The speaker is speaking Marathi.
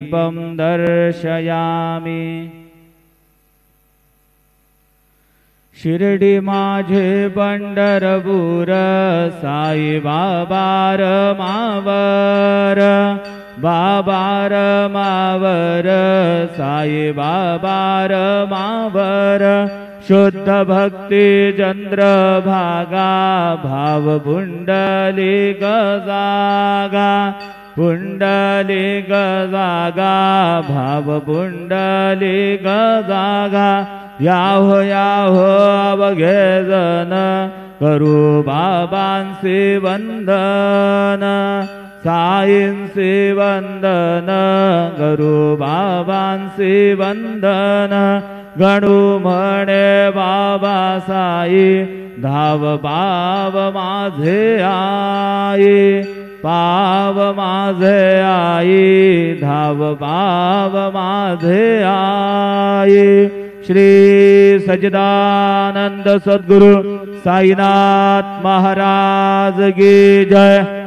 दीपं दर्शयामि। शिर्डी माझे पंढरपूर साई बाबार मावर, बाबार मावर साई बाबार मावर। शुद्ध भक्ती चंद्रभागा भाव पुंडलिक जागा, पुंडलिक जागा भाव पुंडलिक जागा। याहो याहो अवघे जन करू बाबांसी वंदन, साईंसी वंदन करू बाबांसी वंदन। गणू म्हणे बाबा साई धाव पाव माझे आई, पाव माझे आई धाव पाव माझे आई। श्री सच्चिदानंद सद्गुरु साईनाथ महाराज की जय।